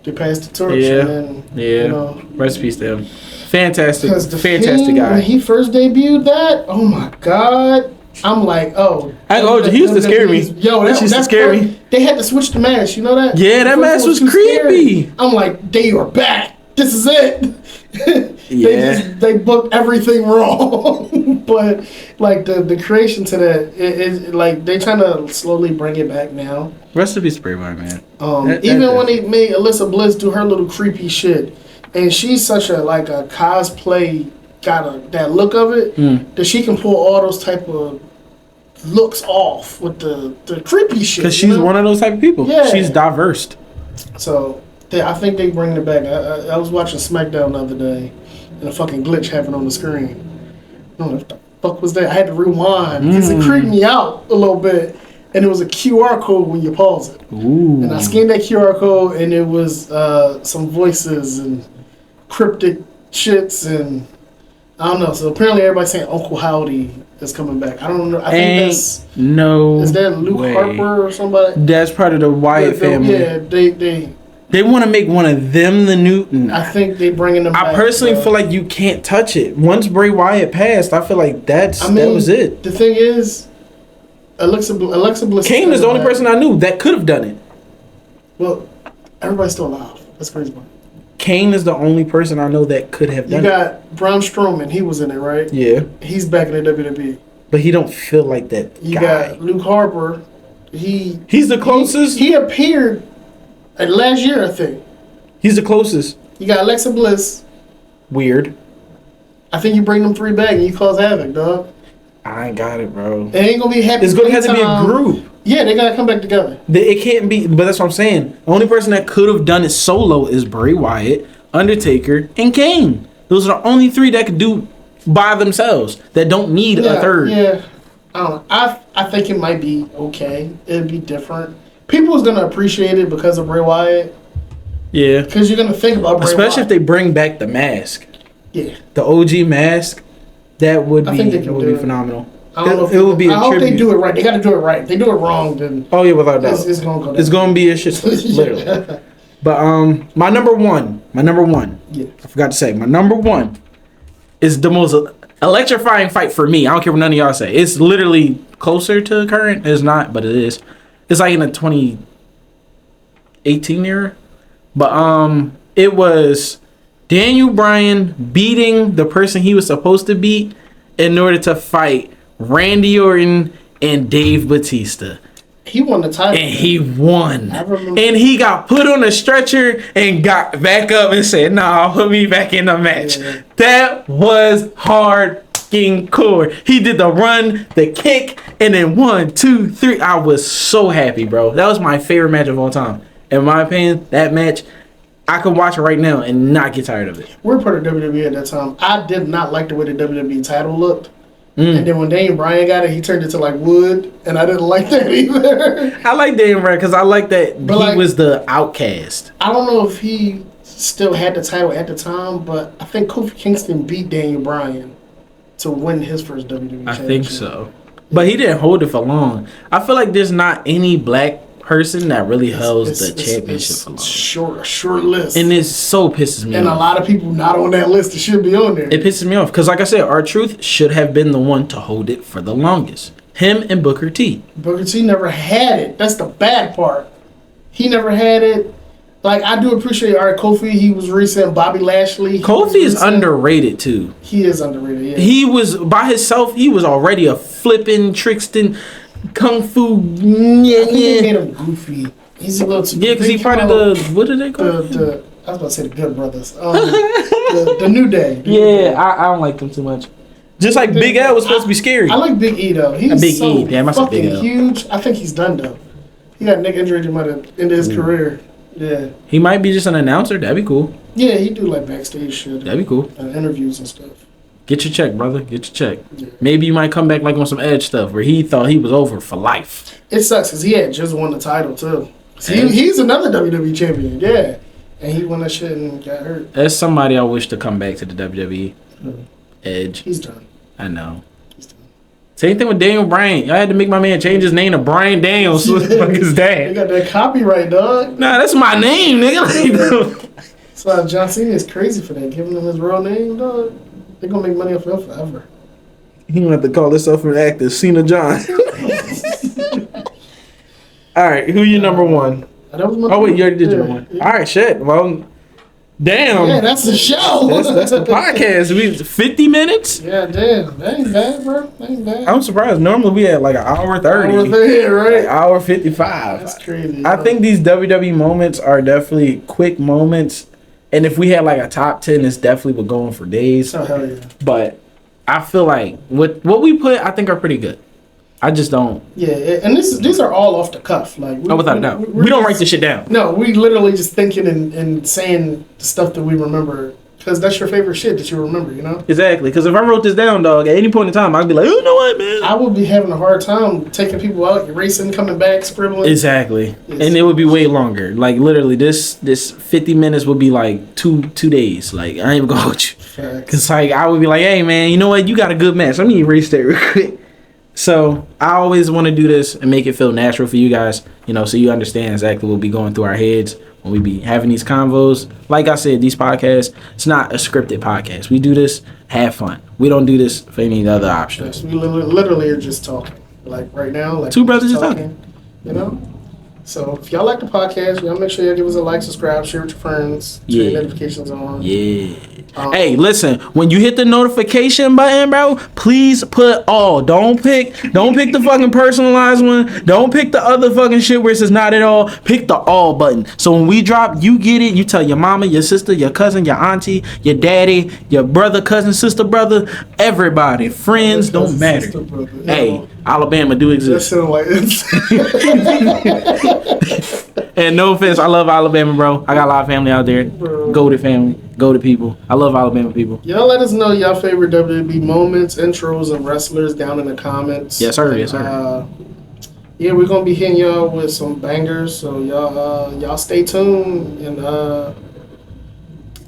They passed the torch. Yeah, and then, yeah. Rest in peace to him. Fantastic, the fantastic Fiend, guy. when he first debuted that, oh my god, I'm like, oh. He used to scare me. Yo, that used to scare me. They had to switch the mask, you know that? Yeah, that mask was creepy. Scary. I'm like, they are back. This is it. Yeah. They booked everything wrong. But like the creation to that, it like they trying to slowly bring it back now. Rest in peace, Bray Wyatt, man. Even when they made Alyssa Bliss do her little creepy shit, and she's such a cosplay that look of it that she can pull all those type of looks off with the creepy shit. Because she's one of those type of people. Yeah. She's diverse. So I think they bring it back. I was watching SmackDown the other day, and a fucking glitch happened on the screen. What the fuck was that? I had to rewind because it creeped me out a little bit. And it was a QR code when you pause it. Ooh. And I scanned that QR code, and it was some voices and cryptic shits, and I don't know. So apparently everybody's saying Uncle Howdy is coming back. I don't know. I think is that Luke Harper or somebody? That's part of the Wyatt family. Yeah, they want to make one of them the Newton. I think they bringing them back. I personally feel like you can't touch it. Once Bray Wyatt passed, I feel like that was it. The thing is, Alexa Bliss. Kane is the only person I knew that could have done it. Well, everybody's still alive. That's crazy, man. Kane is the only person I know that could have done it. You got Braun Strowman. He was in it, right? Yeah. He's back in the WWE. But he don't feel like that You guy. got Luke Harper. He's the closest. He appeared last year, I think. He's the closest. You got Alexa Bliss. Weird. I think you bring them 3 back and you cause havoc, dog. I ain't got it, bro. It ain't gonna be happy. It's gonna have to be a group. Yeah, they gotta come back together. It can't be, but that's what I'm saying. The only person that could have done it solo is Bray Wyatt, Undertaker, and Kane. Those are the only 3 that could do by themselves that don't need a third. Yeah, I don't know. I think it might be okay. It'd be different. People's gonna appreciate it because of Bray Wyatt. Yeah, because you're gonna think about Bray especially Wyatt. if they bring back the mask. Yeah, the OG mask. That would be phenomenal. I don't know if it would be. I hope they do it right. They got to do it right. If they do it wrong, then without doubt, it's gonna go down. It's gonna be a shit. Literally. But my number one. Yeah, I forgot to say my number 1 is the most electrifying fight for me. I don't care what none of y'all say. It's literally closer to current. It's not, but it is. It's like in the 2018 era. But it was Daniel Bryan beating the person he was supposed to beat in order to fight Randy Orton and Dave Bautista. He won the title. And he won. I remember. And he got put on a stretcher and got back up and said, "Nah, put me back in the match." Yeah. That was hard fucking cord. He did the run, the kick, and then 1, 2, 3. I was so happy, bro. That was my favorite match of all time. In my opinion, that match, I could watch it right now and not get tired of it. We're part of WWE at that time. I did not like the way the WWE title looked. And then when Daniel Bryan got it, he turned it to like wood, and I didn't like that either. I like Daniel Bryan because I like that But he was the outcast. I don't know if he still had the title at the time, but I think Kofi Kingston beat Daniel Bryan to win his first WWE championship. I think so. But he didn't hold it for long. I feel like there's not any black person that really holds the championship for long. Short list. And it so pisses me off. And a lot of people not on that list that should be on there. It pisses me off because, like I said, R-Truth should have been the one to hold it for the longest. Him and Booker T. Booker T never had it. That's the bad part. He never had it. Like, I do appreciate, all right, Kofi, he was recent. Bobby Lashley. Kofi is underrated, too. He is underrated, yeah. He was, by himself, he was already a flipping, trickston, kung fu. I think they made him goofy. He's a little too... Yeah, because he part of the... What are they called? I was about to say the Good Brothers. The New Day. I don't like them too much. Just like Big L was supposed to be scary. I like Big E, though. He's Big so E. Damn, I said Big fucking L. huge. I think he's done, though. He got neck injury that might have ended his career. Yeah. He might be just an announcer. That'd be cool. Yeah, he do like backstage shit. That'd be cool. Interviews and stuff. Get your check, brother. Get your check. Yeah. Maybe you might come back like on some Edge stuff where he thought he was over for life. It sucks because he had just won the title, too. See, he's another WWE champion, yeah. And he won that shit and got hurt. That's somebody I wish to come back to the WWE. Edge. He's done. I know. Same thing with Daniel Bryan. Y'all had to make my man change his name to Bryan Daniels. What the fuck is They that? got that copyright, dog. Nah, that's my name, nigga. So John Cena is crazy for that, giving him his real name, dog. They're gonna make money off him forever. He gonna have to call himself an actor, Cena John. All right, who you number one? That was my Oh wait, you already did your yeah, one. yeah. All right, shit. Well, damn. Yeah, that's the show. That's the podcast. We 50 minutes. Yeah, damn. That ain't bad, bro. That ain't bad. I'm surprised. Normally we had like an hour 30. Hour 30, right? Like hour 55. That's crazy. I think these WWE moments are definitely quick moments. And if we had like a top 10, it's definitely would go on for days. Oh, hell yeah. But I feel like what we put, I think are pretty good. I just don't. Yeah, and these are all off the cuff. Like, Without a doubt. We don't write this shit down. No, we literally just thinking and saying the stuff that we remember. Because that's your favorite shit that you remember, you know? Exactly. Because if I wrote this down, dog, at any point in time, I'd be like, you know what, man? I would be having a hard time taking people out, erasing, coming back, scribbling. Exactly. Yes. And it would be way longer. Like, literally, this 50 minutes would be like two days. Like, I ain't even gonna hold you. Because, like, I would be like, hey, man, you know what? You got a good match. Let me erase that real quick. So, I always want to do this and make it feel natural for you guys, you know, so you understand exactly what be going through our heads when we be having these convos. Like I said, these podcasts, it's not a scripted podcast. We do this, have fun. We don't do this for any other options. We literally are just talking. Like right now, like Two brothers just talking. You know? So if y'all like the podcast, y'all make sure y'all give us a like, subscribe, share with your friends, turn your notifications on. Yeah. Hey, listen, when you hit the notification button, bro, please put all. Don't pick the fucking personalized one. Don't pick the other fucking shit where it says not at all. Pick the all button. So when we drop, you get it. You tell your mama, your sister, your cousin, your auntie, your daddy, your brother, cousin, sister, brother, everybody. Friends, don't matter. Sister, brother. Hey, Alabama do That exist. sound like And no offense, I love Alabama, bro. I got a lot of family out there. Go to family. Go to people. I love Alabama people. Y'all let us know y'all favorite WWE moments, intros, and wrestlers down in the comments. Yes, sir. And, Yes, sir. Yeah, we're gonna be hitting y'all with some bangers, so y'all stay tuned. And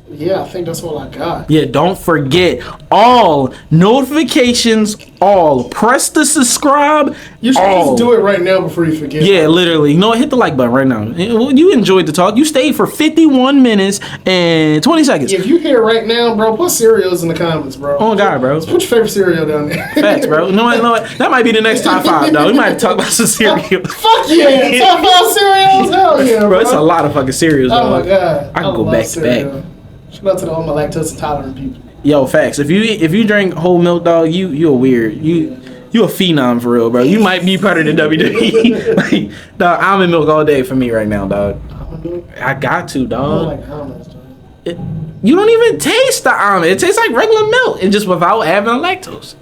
yeah, I think that's all I got. Yeah, don't forget all notifications. All press the subscribe. You should all. just do it right now before you forget. Yeah, literally. You know what? Hit the like button right now. You enjoyed the talk. You stayed for 51 minutes and 20 seconds. If you here right now, bro, put cereals in the comments, bro. Oh God, bro. Put your favorite cereal down there. Facts, bro. You know what? That might be the next top 5, though. We might talk about some cereal. Fuck yeah, top 5 cereals. Hell yeah, Bro, it's a lot of fucking cereals, Oh dog. my God, I can go love back to cereal. back. Shout out to all my lactose intolerant people. Yo, facts. If you drink whole milk, dog, you a weird. You a phenom for real, bro. You might be part of the WWE. Like, dog, almond milk all day for me right now, dog. Almond milk? I got to, I don't dog. like almonds, dog. You don't even taste the almond. It tastes like regular milk, and just without having lactose.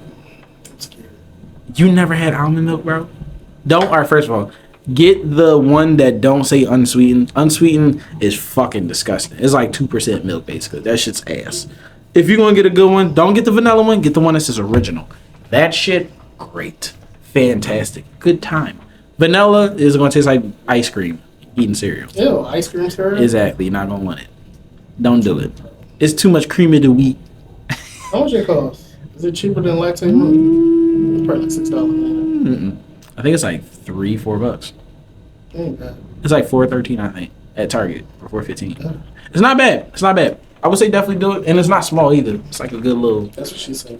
You never had almond milk, bro? First of all, get the one that don't say unsweetened. Unsweetened is fucking disgusting. It's like 2% milk, basically. That shit's ass. If you're gonna get a good one, don't get the vanilla one. Get the one that says original. That shit, great. Fantastic. Good time. Vanilla is gonna taste like ice cream eating cereal. Ew, ice cream cereal? Exactly. You're not gonna want it. Don't do it. It's too much creamy to wheat. How much it cost? Is it cheaper than lactate milk? It's probably like $6. I think it's like $3-4. Ain't bad. It's like $4.13, I think, at Target, or $4.15. It's not bad. It's not bad. I would say definitely do it, and it's not small either. It's like a good little. That's what she said.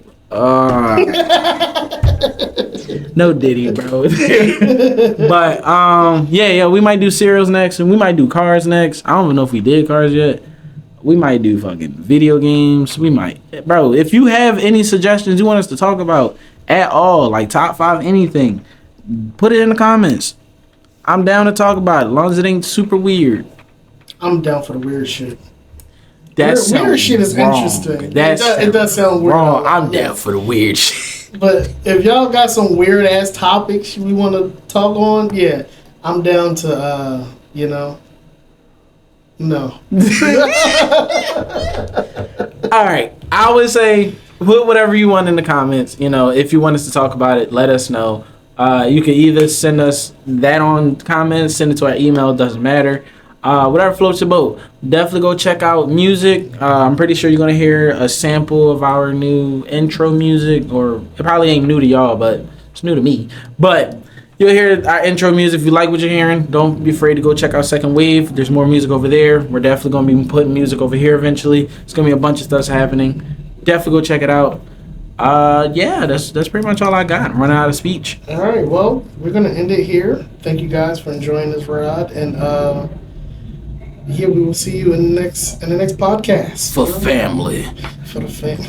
No Diddy, bro. But yeah, we might do cereals next, and we might do cars next. I don't even know if we did cars yet. We might do fucking video games. We might, bro. If you have any suggestions you want us to talk about at all, like top 5 anything, put it in the comments. I'm down to talk about it, as long as it ain't super weird. I'm down for the weird shit. Weird shit is wrong. interesting. It does sound weird. Wrong. I'm down for the weird shit. But if y'all got some weird ass topics we want to talk on, yeah, I'm down to, no. All right. I would say put whatever you want in the comments. If you want us to talk about it, let us know. You can either send us that on comments, send it to our email, it doesn't matter. Whatever floats your boat. Definitely go check out music. I'm pretty sure you're going to hear a sample of our new intro music, or it probably ain't new to y'all, but it's new to me. But you'll hear our intro music. If you like what you're hearing, don't be afraid to go check out Second Wave. There's more music over there. We're definitely going to be putting music over here eventually. It's going to be a bunch of stuff happening. Definitely go check it out. Yeah, that's pretty much all I got. I'm running out of speech. All right, well, we're going to end it here. Thank you guys for enjoying this ride, and yeah, we will see you in the next podcast. For family. For the family.